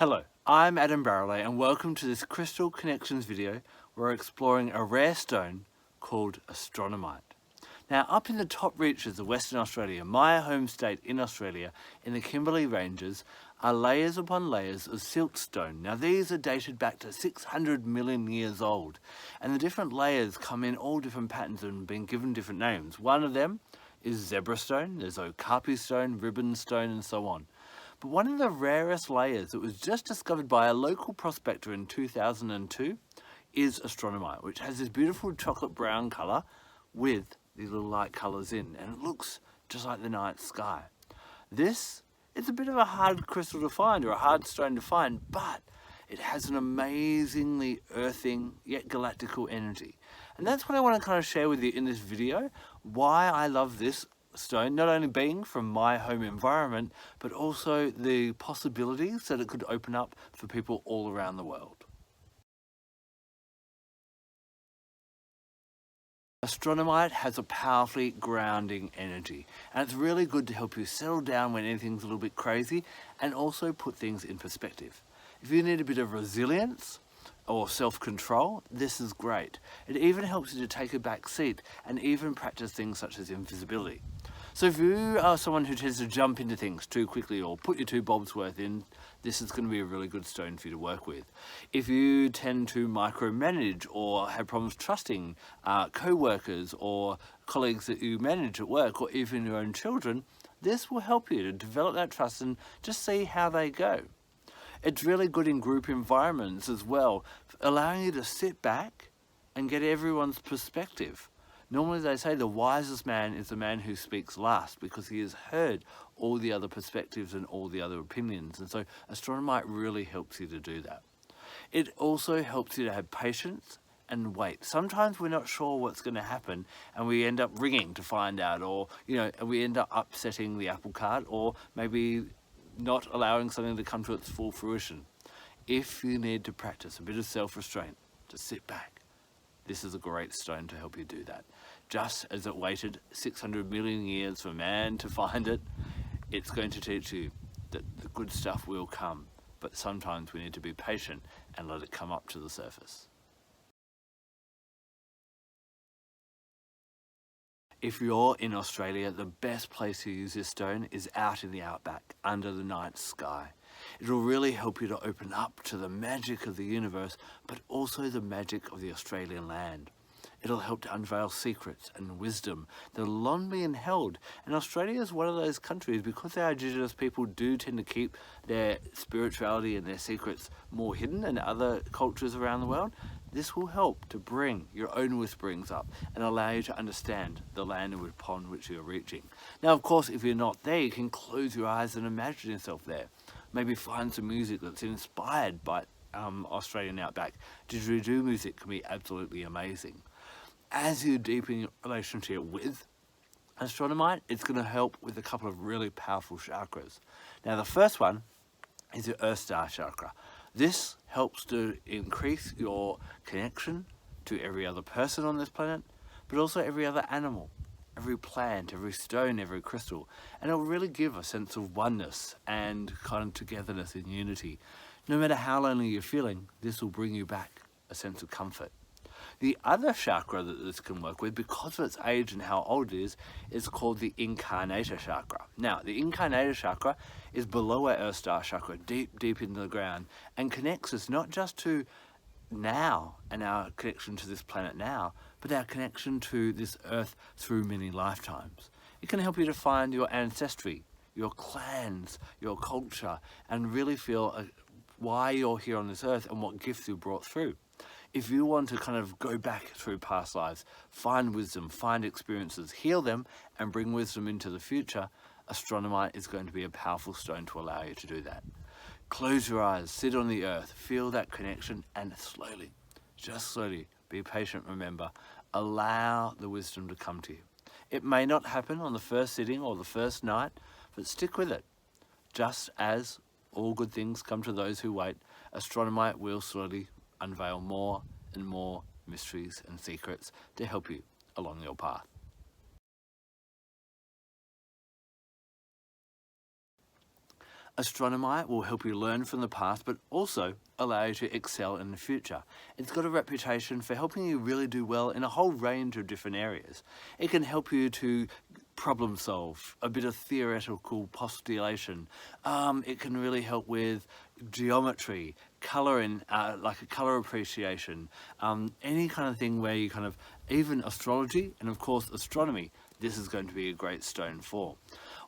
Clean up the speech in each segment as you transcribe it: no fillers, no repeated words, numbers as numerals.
Hello, I'm Adam Barralet and welcome to this Crystal Connections video where we're exploring a rare stone called Astronomite. Now, up in the top reaches of Western Australia, my home state in Australia, in the Kimberley ranges, are layers upon layers of siltstone. Now, these are dated back to 600 million years old, and the different layers come in all different patterns and been given different names. One of them is zebra stone, there's okapi stone, ribbon stone, and so on. But one of the rarest layers that was just discovered by a local prospector in 2002 is Astronomite, which has this beautiful chocolate brown colour with these little light colours in, and it looks just like the night sky. This is a bit of a hard crystal to find, or a hard stone to find, but it has an amazingly earthing yet galactical energy. And that's what I want to kind of share with you in this video, why I love this stone, not only being from my home environment, but also the possibilities that it could open up for people all around the world. Astronomite has a powerfully grounding energy, and it's really good to help you settle down when anything's a little bit crazy and also put things in perspective. If you need a bit of resilience or self-control, this is great. It even helps you to take a back seat and even practice things such as invisibility. So if you are someone who tends to jump into things too quickly or put your two bobs worth in, this is going to be a really good stone for you to work with. If you tend to micromanage or have problems trusting co-workers or colleagues that you manage at work, or even your own children, this will help you to develop that trust and just see how they go. It's really good in group environments as well, allowing you to sit back and get everyone's perspective. Normally they say the wisest man is the man who speaks last, because he has heard all the other perspectives and all the other opinions. And so Astronomite really helps you to do that. It also helps you to have patience and wait. Sometimes we're not sure what's going to happen and we end up ringing to find out, or we end up upsetting the apple cart, or maybe not allowing something to come to its full fruition. If you need to practice a bit of self-restraint, just sit back. This is a great stone to help you do that. Just as it waited 600 million years for man to find it, it's going to teach you that the good stuff will come, but sometimes we need to be patient and let it come up to the surface. If you're in Australia, the best place to use this stone is out in the outback, under the night sky. It'll really help you to open up to the magic of the universe, but also the magic of the Australian land. It'll help to unveil secrets and wisdom that are long being held. And Australia is one of those countries, because our Indigenous people do tend to keep their spirituality and their secrets more hidden than other cultures around the world. This will help to bring your own whisperings up and allow you to understand the land upon which you're reaching. Now, of course, if you're not there, you can close your eyes and imagine yourself there. Maybe find some music that's inspired by Australian outback. Didgeridoo music can be absolutely amazing. As you deepen your relationship with Astronomite, it's going to help with a couple of really powerful chakras. Now, the first one is your Earth Star chakra. This helps to increase your connection to every other person on this planet, but also every other animal, every plant, every stone, every crystal. And it'll really give a sense of oneness and kind of togetherness and unity. No matter how lonely you're feeling, this will bring you back a sense of comfort. The other chakra that this can work with, because of its age and how old it is called the Incarnator chakra. Now, the Incarnator chakra is below our Earth Star chakra, deep into the ground, and connects us not just to now and our connection to this planet now, but our connection to this Earth through many lifetimes. It can help you to find your ancestry, your clans, your culture, and really feel why you're here on this Earth and what gifts you brought through. If you want to kind of go back through past lives, find wisdom, find experiences, heal them, and bring wisdom into the future, Astronomite is going to be a powerful stone to allow you to do that. Close your eyes, sit on the earth, feel that connection, and slowly, just slowly, be patient, remember, allow the wisdom to come to you. It may not happen on the first sitting or the first night, but stick with it. Just as all good things come to those who wait, Astronomite will slowly unveil more and more mysteries and secrets to help you along your path. Astronomite will help you learn from the past, but also allow you to excel in the future. It's got a reputation for helping you really do well in a whole range of different areas. It can help you to problem solve, a bit of theoretical postulation. It can really help with geometry, colouring, like a colour appreciation, any kind of thing where you kind of, even astrology and of course astronomy, this is going to be a great stone for.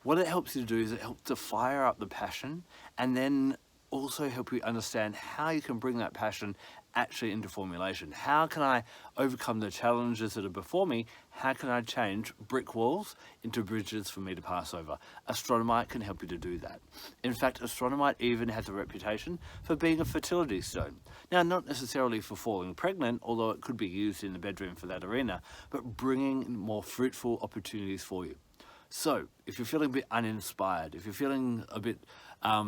What it helps you to do is it helps to fire up the passion and then also help you understand how you can bring that passion actually into formulation. How can I overcome the challenges that are before me? How can I change brick walls into bridges for me to pass over? Astronomite can help you to do that. In fact, Astronomite even has a reputation for being a fertility stone. Now, not necessarily for falling pregnant, although it could be used in the bedroom for that arena, but bringing more fruitful opportunities for you. So, if you're feeling a bit uninspired, if you're feeling a bit, I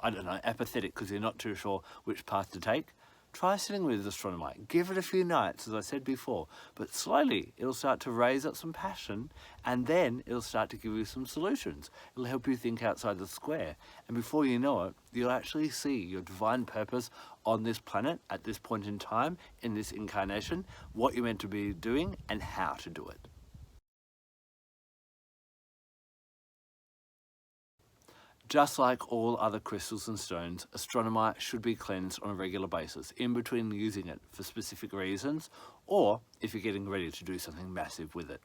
don't know, apathetic because you're not too sure which path to take, try sitting with Astronomite. Give it a few nights, as I said before, but slowly it'll start to raise up some passion and then it'll start to give you some solutions. It'll help you think outside the square. And before you know it, you'll actually see your divine purpose on this planet at this point in time, in this incarnation, what you're meant to be doing and how to do it. Just like all other crystals and stones, Astronomite should be cleansed on a regular basis, in between using it for specific reasons, or if you're getting ready to do something massive with it.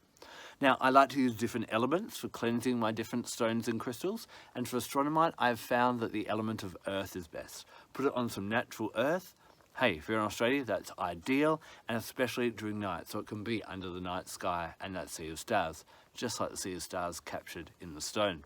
Now, I like to use different elements for cleansing my different stones and crystals, and for Astronomite, I've found that the element of earth is best. Put it on some natural earth. Hey, if you're in Australia, that's ideal, and especially during night, so it can be under the night sky and that sea of stars, just like the sea of stars captured in the stone.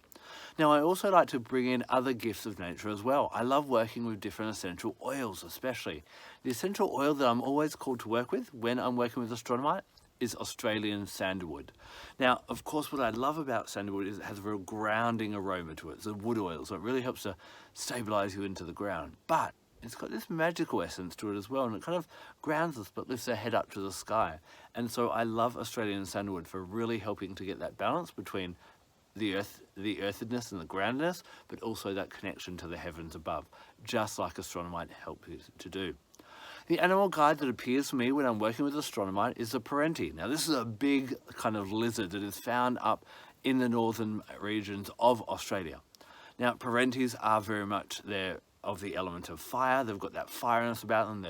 Now, I also like to bring in other gifts of nature as well. I love working with different essential oils, especially. The essential oil that I'm always called to work with when I'm working with Astronomite is Australian sandalwood. Now, of course, what I love about sandalwood is it has a real grounding aroma to it. It's a wood oil, so it really helps to stabilize you into the ground. But it's got this magical essence to it as well, and it kind of grounds us but lifts our head up to the sky. And so I love Australian sandalwood for really helping to get that balance between the earthiness and the groundedness, but also that connection to the heavens above, just like Astronomite helps you to do. The animal guide that appears for me when I'm working with Astronomite is the Parenti. Now, this is a big kind of lizard that is found up in the northern regions of Australia. Now, Parentis are very much there of the element of fire. They've got that fireness about them,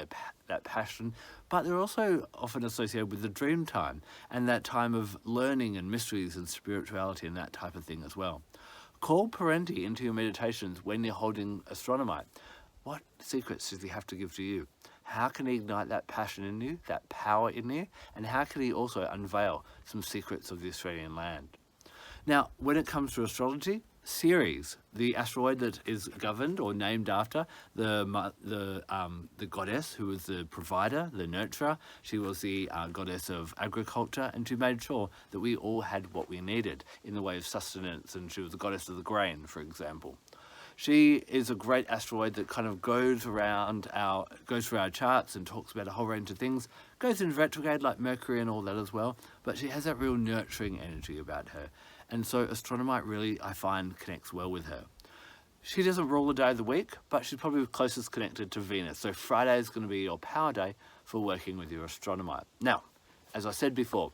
that passion, but they're also often associated with the dream time and that time of learning and mysteries and spirituality and that type of thing as well. Call Parenti into your meditations when you're holding Astronomite. What secrets does he have to give to you? How can he ignite that passion in you, that power in you, and how can he also unveil some secrets of the Australian land? Now, when it comes to astrology, Ceres, the asteroid that is governed or named after the goddess who was the provider, the nurturer. She was the goddess of agriculture, and she made sure that we all had what we needed in the way of sustenance, and she was the goddess of the grain, for example. She is a great asteroid that kind of goes through our charts and talks about a whole range of things, goes into retrograde like Mercury and all that as well, but she has that real nurturing energy about her. And so Astronomite really, I find, connects well with her. She doesn't rule the day of the week, but she's probably closest connected to Venus. So Friday is going to be your power day for working with your Astronomite. Now, as I said before,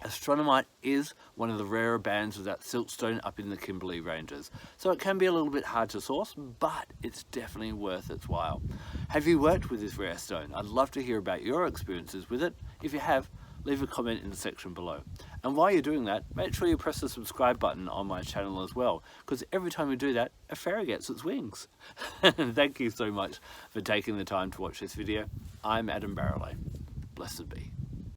Astronomite is one of the rarer bands of that Siltstone up in the Kimberley ranges. So it can be a little bit hard to source, but it's definitely worth its while. Have you worked with this rare stone? I'd love to hear about your experiences with it. If you have, leave a comment in the section below. And while you're doing that, make sure you press the subscribe button on my channel as well, because every time you do that, a fairy gets its wings. Thank you so much for taking the time to watch this video. I'm Adam Barralet. Blessed be.